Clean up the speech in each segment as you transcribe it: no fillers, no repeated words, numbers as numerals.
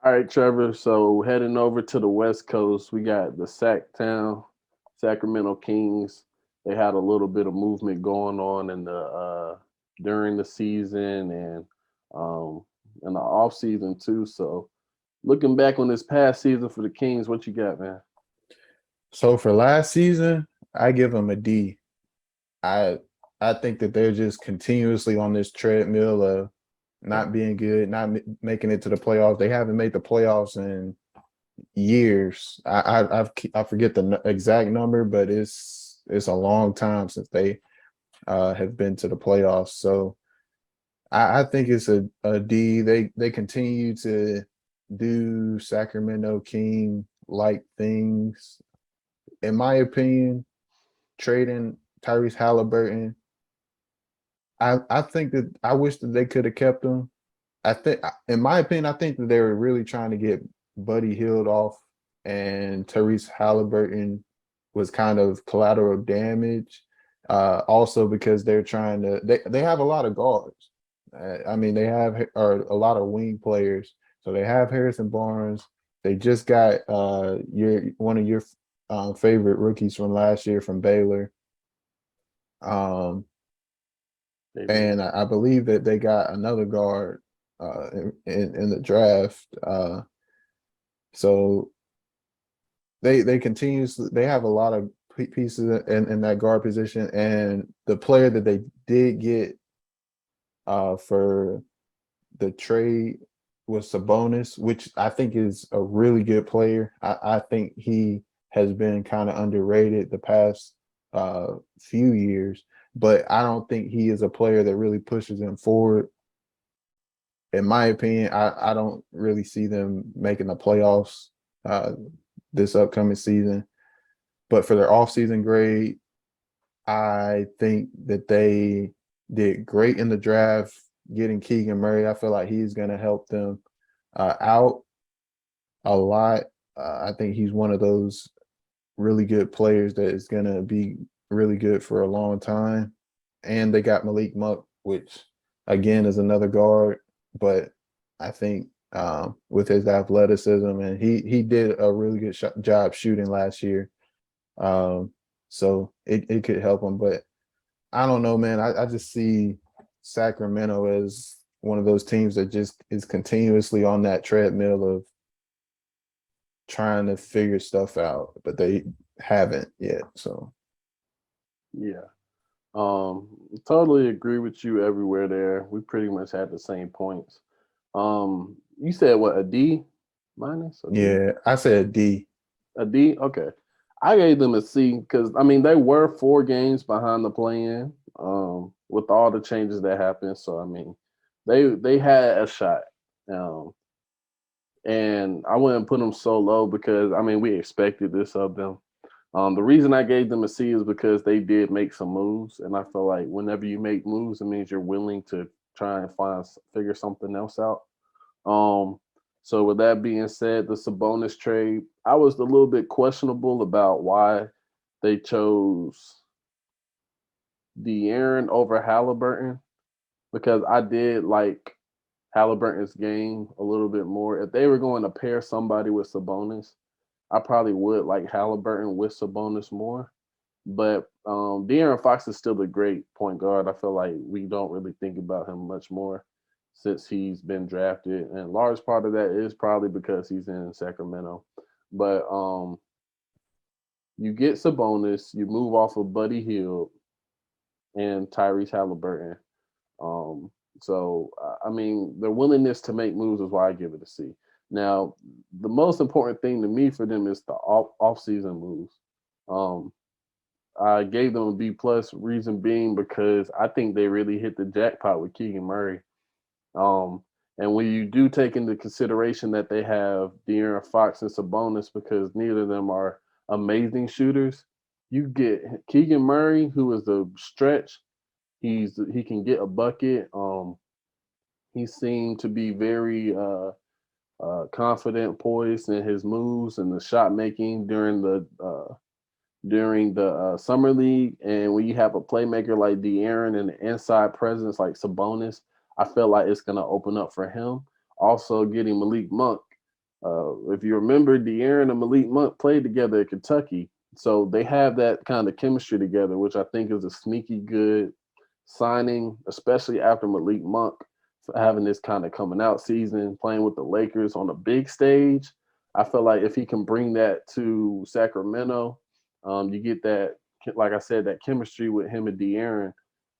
All right, Trevor. So heading over to the West Coast, we got the Sacramento Kings. They had a little bit of movement going on in the during the season and um in the off season too. So looking back on this past season for the Kings, what you got, man? So for last season, I give them a D. I I think that they're just continuously on this treadmill of not being good, not making it to the playoffs. They haven't made the playoffs in years. I forget the exact number, but it's a long time since they have been to the playoffs. So I think it's a D. They continue to do Sacramento King like things. In my opinion, trading Tyrese Halliburton, I think that I wish that they could have kept him. I think, in my opinion, I think that they were really trying to get Buddy Hield off, and Tyrese Halliburton was kind of collateral damage. Also because they're trying to they have a lot of guards. I mean, they have or a lot of wing players. So they have Harrison Barnes. They just got your one of your favorite rookies from last year from Baylor. Um, David. and I believe that they got another guard in the draft. So they continuously they have a lot of pieces in that guard position, and the player that they did get for the trade was Sabonis, which I think is a really good player. I think he has been kind of underrated the past few years, but I don't think he is a player that really pushes him forward. In my opinion, I don't really see them making the playoffs uh, this upcoming season. But for their offseason grade, I think that they did great in the draft, getting Keegan Murray. I feel like he's going to help them out a lot. I think he's one of those really good players that is going to be really good for a long time. And they got Malik Monk, which again is another guard, but I think with his athleticism, and he did a really good job shooting last year. Um, so it could help him, but I don't know, man. I just see Sacramento as one of those teams that just is continuously on that treadmill of trying to figure stuff out, but they haven't yet. So Yeah. Totally agree with you everywhere there. We pretty much had the same points. You said what, a D minus? A D? yeah, I said D. A D? Okay. I gave them a C because I mean they were 4 games behind the play-in, with all the changes that happened. So I mean, they had a shot. Um, and I wouldn't put them so low because I mean we expected this of them. The reason I gave them a C is because they did make some moves, and I feel like whenever you make moves, it means you're willing to try and figure something else out. Um, so with that being said, the Sabonis trade, I was a little bit questionable about why they chose De'Aaron over Halliburton because I did like Halliburton's game a little bit more. If they were going to pair somebody with Sabonis, I probably would like Halliburton with Sabonis more. But De'Aaron Fox is still a great point guard. I feel like we don't really think about him much more since he's been drafted, and a large part of that is probably because he's in Sacramento. But you get Sabonis, you move off of Buddy Hield and Tyrese Halliburton. Um, I mean, their willingness to make moves is why I give it a C. Now, the most important thing to me for them is the off season moves. Um, I gave them a B plus. Reason being because I think they really hit the jackpot with Keegan Murray. Um, and when you do take into consideration that they have De'Aaron Fox and Sabonis, because neither of them are amazing shooters, you get Keegan Murray, who is the stretch. He can get a bucket. He seemed to be very confident, poised in his moves and the shot making during the summer league. And when you have a playmaker like De'Aaron and an inside presence like Sabonis, I feel like it's going to open up for him. Also, getting Malik Monk. If you remember, De'Aaron and Malik Monk played together at Kentucky, so they have that kind of chemistry together, which I think is a sneaky good signing, especially after Malik Monk for having this kind of coming out season, playing with the Lakers on a big stage. I feel like if he can bring that to Sacramento, you get that, like I said, that chemistry with him and De'Aaron.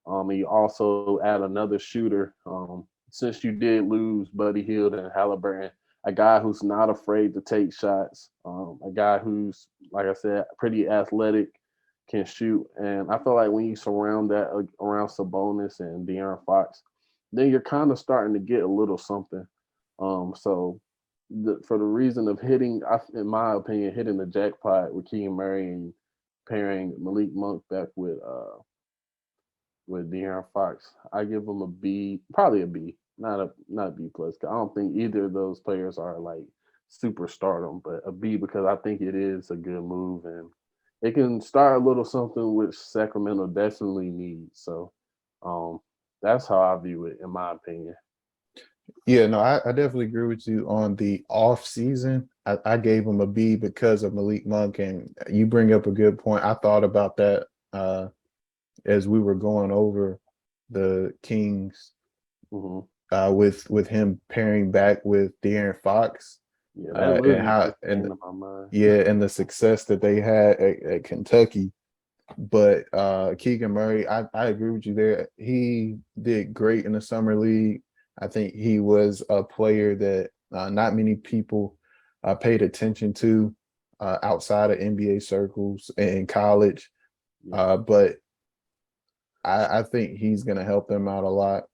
And you also add another shooter. Since you did lose Buddy Hield and Halliburton, a guy who's not afraid to take shots, a guy who's, like I said, pretty athletic, can shoot. And I feel like when you surround that around Sabonis and De'Aaron Fox, then you're kind of starting to get a little something. For the reason of hitting, in my opinion, hitting the jackpot with Keegan Murray and pairing Malik Monk back with De'Aaron Fox, I give him a B, probably a B, not a B plus. I don't think either of those players are like superstardom, but a B because I think it is a good move and it can start a little something which Sacramento definitely needs. So um, that's how I view it, in my opinion. Yeah, no, I definitely agree with you on the off season. I gave him a B because of Malik Monk, and you bring up a good point. I thought about that as we were going over the Kings Hmm. with him pairing back with De'Aaron Fox Yeah, that and literally how just came to my mind. yeah, and the success that they had at Kentucky. But Keegan Murray, I agree with you there. He did great in the summer league. I think he was a player that not many people paid attention to outside of NBA circles in college. Yeah, But I think he's going to help them out a lot.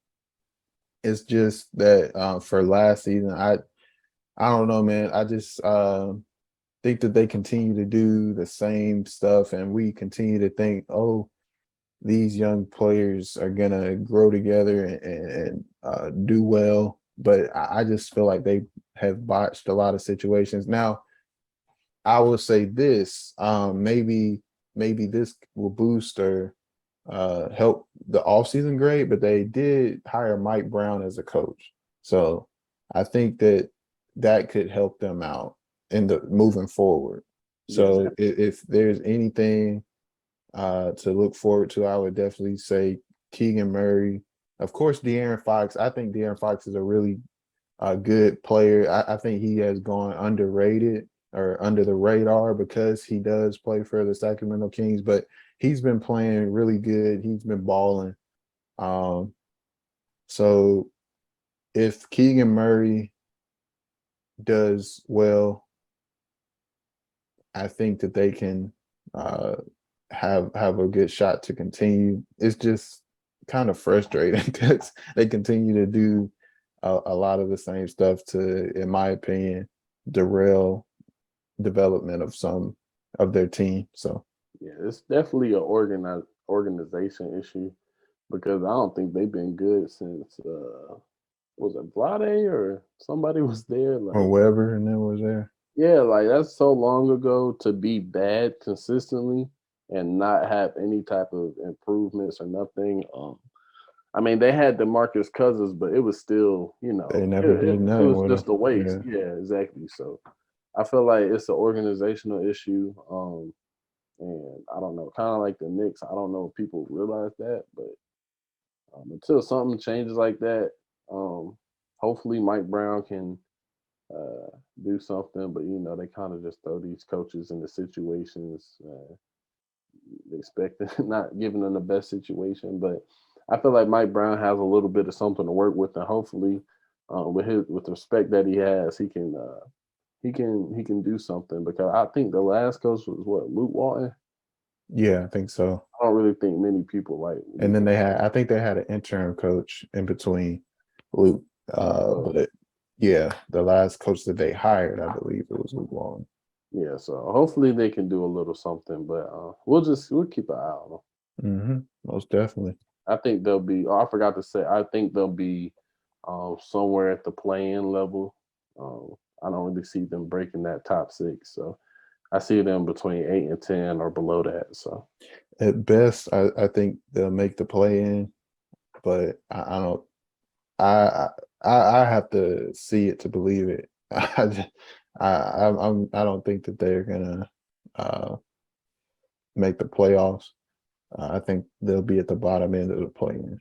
It's just that for last season, I don't know, man. I just think that they continue to do the same stuff, and we continue to think, oh, these young players are gonna grow together and do well. But I just feel like they have botched a lot of situations. Now, I will say this: maybe this will boost or help the offseason grade, but they did hire Mike Brown as a coach, so I think that that could help them out in the moving forward. yeah, So if there's anything to look forward to, I would definitely say Keegan Murray. Of course, De'Aaron Fox. I think De'Aaron Fox is a really good player. I think he has gone underrated or under the radar because he does play for the Sacramento Kings, but he's been playing really good. He's been balling. Um, so if Keegan Murray does well, I think that they can uh, have a good shot to continue. It's just kind of frustrating because they continue to do a lot of the same stuff to, in my opinion, derail development of some of their team. So yeah, it's definitely a organization issue because I don't think they've been good since was it Vlade or somebody was there or like. Weber and then was there. Yeah, like that's so long ago to be bad consistently and not have any type of improvements or nothing. I mean, they had DeMarcus Cousins, but it was still, They it, never it, did it nothing was with them. just a waste. Yeah. Yeah, exactly. So I feel like it's an organizational issue. And I don't know, kind of like the Knicks. I don't know if people realize that, but until something changes like that, um, hopefully Mike Brown can uh, do something. But they kind of just throw these coaches into situations, expecting not giving them the best situation. But I feel like Mike Brown has a little bit of something to work with, and hopefully, with the respect that he has, he can do something. Because I think the last coach was what, Luke Walton. Yeah, I think so. I don't really think many people like And Luke. then I think they had an interim coach in between Luke. Uh, But yeah, the last coach that they hired, I believe it was Luke Long. yeah, so hopefully they can do a little something, but we'll keep an eye on them. Most definitely. I think they'll be. Oh, I forgot to say. I think they'll be somewhere at the play-in level. Um, I don't really see them breaking that top six, so I see them between 8 and 10 or below that. So At best, I think they'll make the play in, but I don't. I I have to see it to believe it. I don't think that they're gonna uh, make the playoffs. I think they'll be at the bottom end of the play-in.